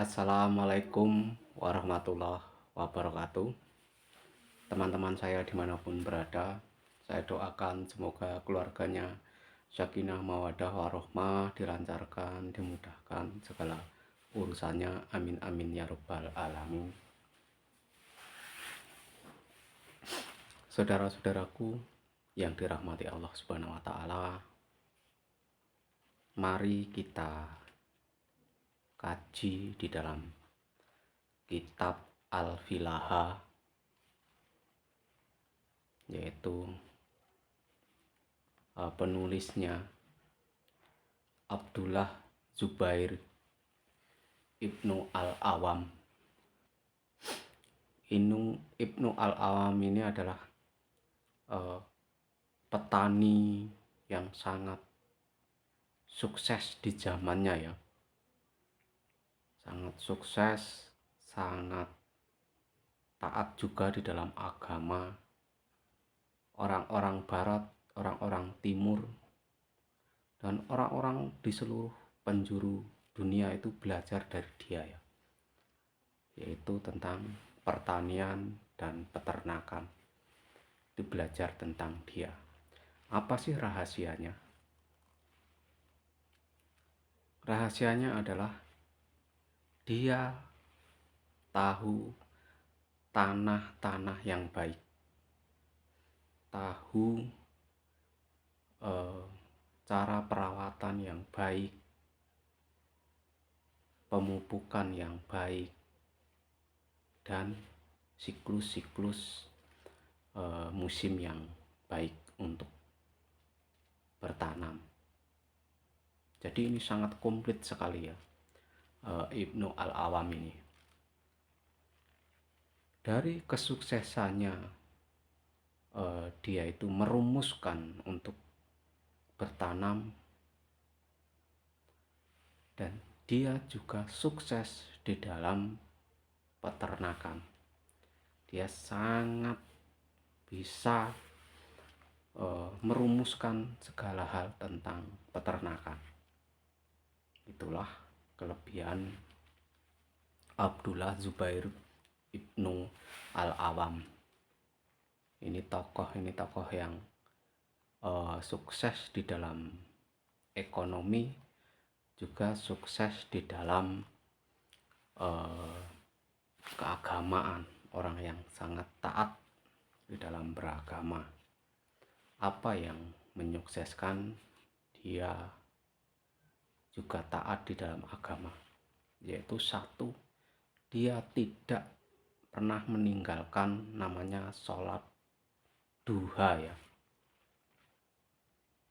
Assalamualaikum warahmatullahi wabarakatuh. Teman-teman saya dimanapun berada, saya doakan semoga keluarganya sakinah mawadah warohmah, dilancarkan, dimudahkan segala urusannya. Amin amin ya robbal alamin. Saudara-saudaraku yang dirahmati Allah Subhanahu wa taala, mari kita kaji di dalam kitab Al-Filaha, yaitu penulisnya Abdullah Zubair Ibnu Al-Awam. Ibnu Al-Awam ini adalah petani yang sangat sukses di zamannya ya. Sangat sukses, sangat taat juga di dalam agama. Orang-orang barat, orang-orang timur, dan orang-orang di seluruh penjuru dunia itu belajar dari dia ya, yaitu tentang pertanian dan peternakan. Itu belajar tentang dia. Apa sih rahasianya? Rahasianya adalah dia tahu tanah-tanah yang baik, tahu cara perawatan yang baik, pemupukan yang baik, dan siklus-siklus musim yang baik untuk bertanam. Jadi ini sangat komplit sekali ya, Ibnu Al-Awam ini. Dari kesuksesannya dia itu merumuskan untuk bertanam, dan dia juga sukses di dalam peternakan. Dia sangat bisa merumuskan segala hal tentang peternakan. Itulah kelebihan Abdullah Zubair Ibnu Al-Awam. Ini tokoh yang sukses di dalam ekonomi, juga sukses di dalam keagamaan, orang yang sangat taat di dalam beragama. Apa yang menyukseskan dia juga taat di dalam agama, yaitu satu, dia tidak pernah meninggalkan namanya sholat duha ya.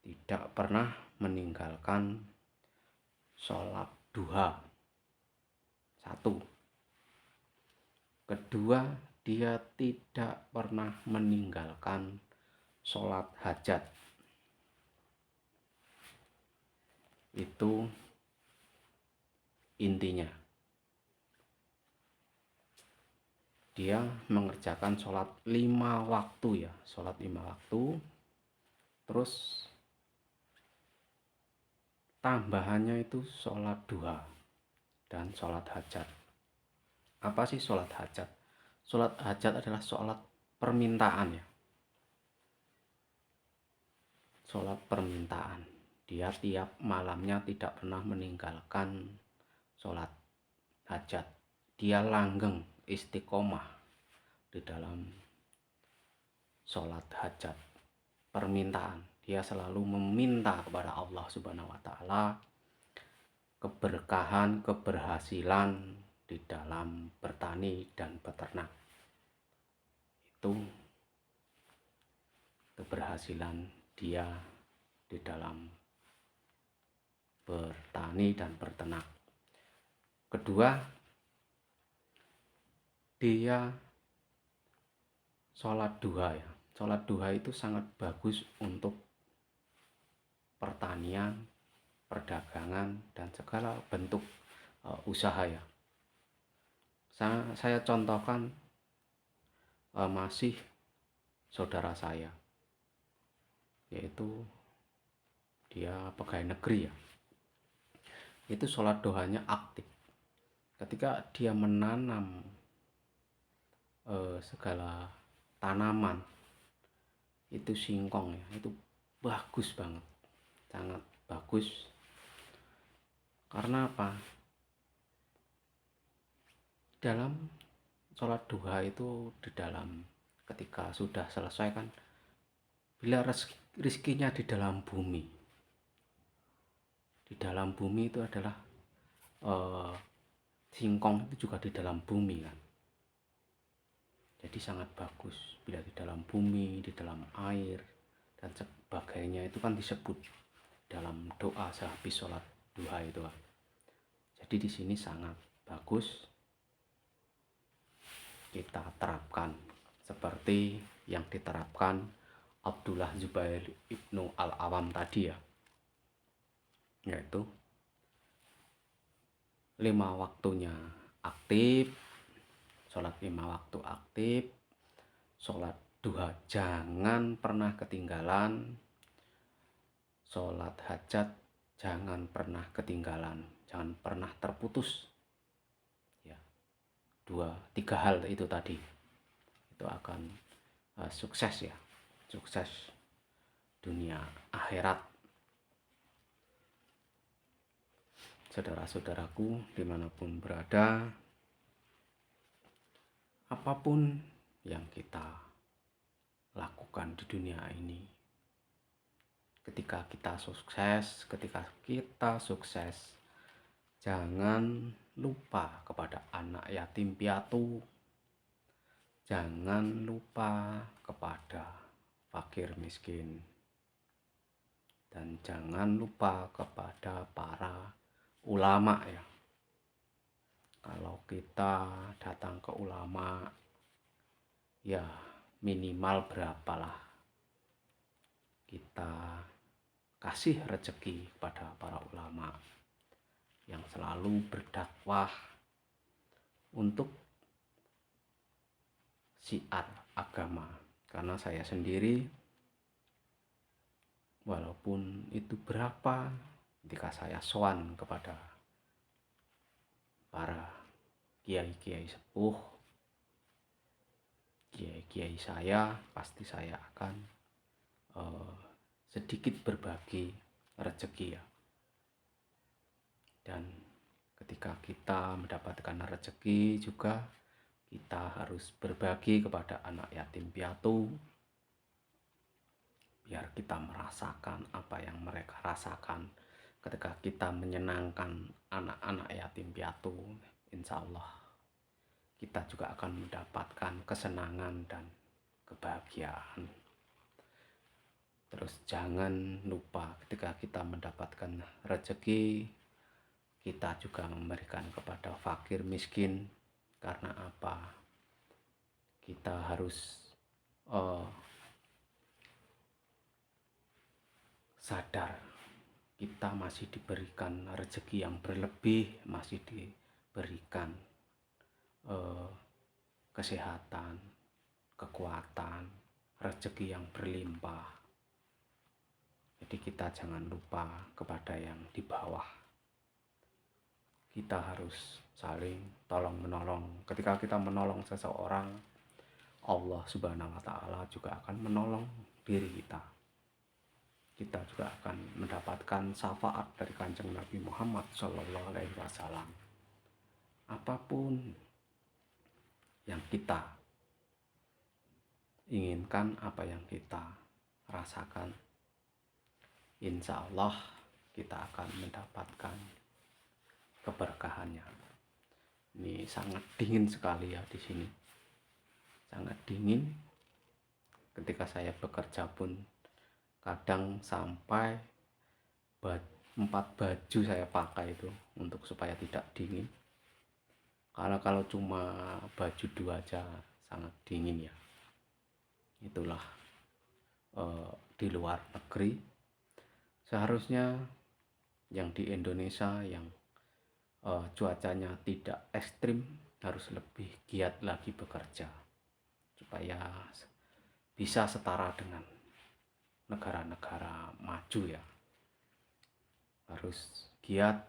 Tidak pernah meninggalkan sholat duha. Satu. Kedua, dia tidak pernah meninggalkan sholat hajat. Itu intinya. Dia mengerjakan sholat 5 waktu ya, sholat 5 waktu. Terus tambahannya itu sholat duha dan sholat hajat. Apa sih sholat hajat? Sholat hajat adalah sholat permintaan ya. Sholat permintaan. Dia tiap malamnya tidak pernah meninggalkan sholat hajat. Dia langgeng istiqomah di dalam sholat hajat permintaan. Dia selalu meminta kepada Allah Subhanahu wa taala keberkahan, keberhasilan di dalam bertani dan beternak. Itu keberhasilan dia di dalam bertani dan berternak. Kedua, dia sholat duha ya. Sholat duha itu sangat bagus untuk pertanian, perdagangan, dan segala bentuk usaha ya. Saya contohkan masih saudara saya, yaitu dia pegawai negeri ya. Itu sholat duhanya aktif. ketika dia menanam segala tanaman itu singkong ya, itu bagus banget, sangat bagus. Karena apa? Dalam sholat duha itu, di dalam ketika sudah selesai kan, bila rizkinya di dalam bumi, itu adalah singkong itu juga di dalam bumi kan. Jadi sangat bagus bila di dalam bumi, di dalam air dan sebagainya, itu kan disebut dalam doa sehabis sholat duha itu kan. Jadi di sini sangat bagus kita terapkan seperti yang diterapkan Abdullah Zubair Ibnu Al-Awam tadi ya, yaitu 5 waktunya aktif, sholat 5 waktu aktif, sholat duha jangan pernah ketinggalan, sholat hajat jangan pernah ketinggalan, jangan pernah terputus ya. 2-3 hal itu tadi, itu akan sukses ya, sukses dunia akhirat. Saudara-saudaraku dimanapun berada, apapun yang kita lakukan di dunia ini, ketika kita sukses, jangan lupa kepada anak yatim piatu, jangan lupa kepada fakir miskin, dan jangan lupa kepada para ulama ya. Kalau kita datang ke ulama ya minimal berapalah kita kasih rezeki kepada para ulama yang selalu berdakwah untuk syiar agama. Karena saya sendiri, walaupun itu berapa, ketika saya sowan kepada para kiai-kiai sepuh, kiai-kiai saya, pasti saya akan sedikit berbagi rezeki ya. Dan ketika kita mendapatkan rezeki juga, kita harus berbagi kepada anak yatim piatu, biar kita merasakan apa yang mereka rasakan. Ketika kita menyenangkan anak-anak yatim piatu, insya Allah kita juga akan mendapatkan kesenangan dan kebahagiaan. Terus jangan lupa ketika kita mendapatkan rezeki, kita juga memberikan kepada fakir miskin. Karena apa? Kita harus sadar kita masih diberikan rezeki yang berlebih, masih diberikan kesehatan, kekuatan, rezeki yang berlimpah. Jadi kita jangan lupa kepada yang di bawah. Kita harus saling tolong menolong. Ketika kita menolong seseorang, Allah Subhanahu wa Ta'ala juga akan menolong diri kita. Kita juga akan mendapatkan syafaat dari Kanjeng Nabi Muhammad SAW. Apapun yang kita inginkan, apa yang kita rasakan, insya Allah kita akan mendapatkan keberkahannya. Ini sangat dingin sekali ya di sini, sangat dingin. Ketika saya bekerja pun kadang sampai 4 baju saya pakai itu untuk supaya tidak dingin. Karena kalau cuma baju 2 aja sangat dingin ya. Itulah di luar negeri. Seharusnya yang di Indonesia yang cuacanya tidak ekstrim harus lebih giat lagi bekerja supaya bisa setara dengan negara-negara maju ya. Harus giat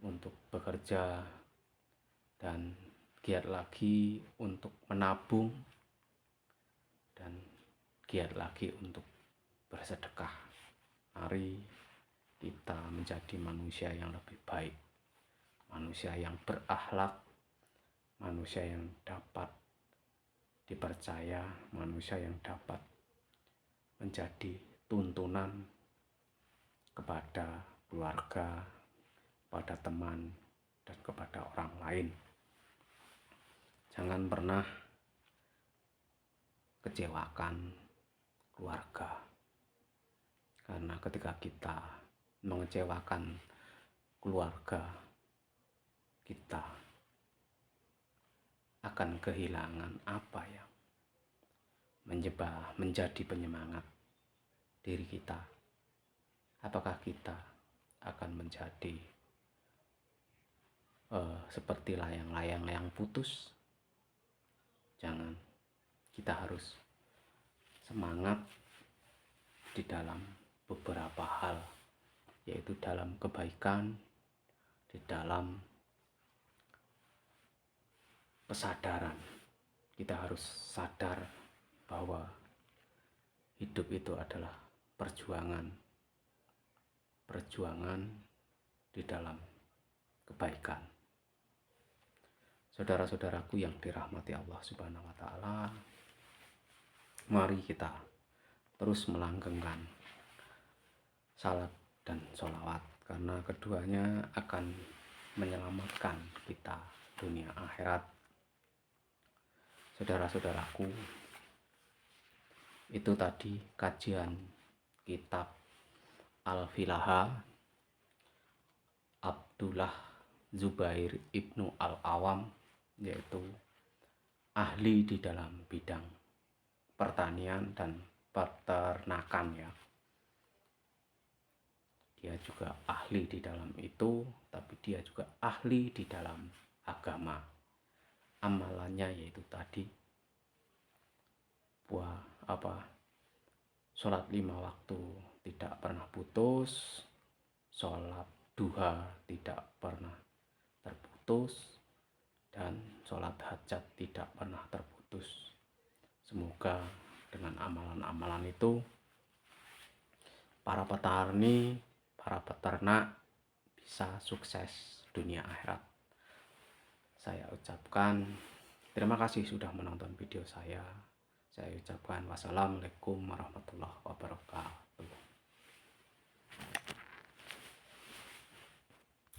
untuk bekerja dan giat lagi untuk menabung, dan giat lagi untuk bersedekah. Mari kita menjadi manusia yang lebih baik, manusia yang berakhlak, manusia yang dapat dipercaya, manusia yang dapat menjadi tuntunan kepada keluarga, kepada teman, dan kepada orang lain. Jangan pernah kecewakan keluarga, karena ketika kita mengecewakan keluarga, kita akan kehilangan apa yang menjadi penyemangat diri kita. Apakah kita akan menjadi seperti layang-layang yang putus? Jangan. Kita harus semangat di dalam beberapa hal, yaitu dalam kebaikan, di dalam kesadaran. Kita harus sadar bahwa hidup itu adalah perjuangan di dalam kebaikan. Saudara-saudaraku yang dirahmati Allah Subhanahu wa Ta'ala, mari kita terus melanggengkan salat dan sholawat, karena keduanya akan menyelamatkan kita dunia akhirat. Saudara-saudaraku, itu tadi kajian kitab Al-Filaha Abdullah Zubair Ibnu Al-Awam, yaitu ahli di dalam bidang pertanian dan peternakan ya. Dia juga ahli di dalam itu, tapi dia juga ahli di dalam agama. Amalannya yaitu tadi sholat 5 waktu tidak pernah putus, sholat duha tidak pernah terputus, dan sholat hajat tidak pernah terputus. Semoga dengan amalan-amalan itu para petani, para peternak bisa sukses dunia akhirat. Saya ucapkan terima kasih sudah menonton video saya. Saya ucapkan wassalamualaikum warahmatullahi wabarakatuh.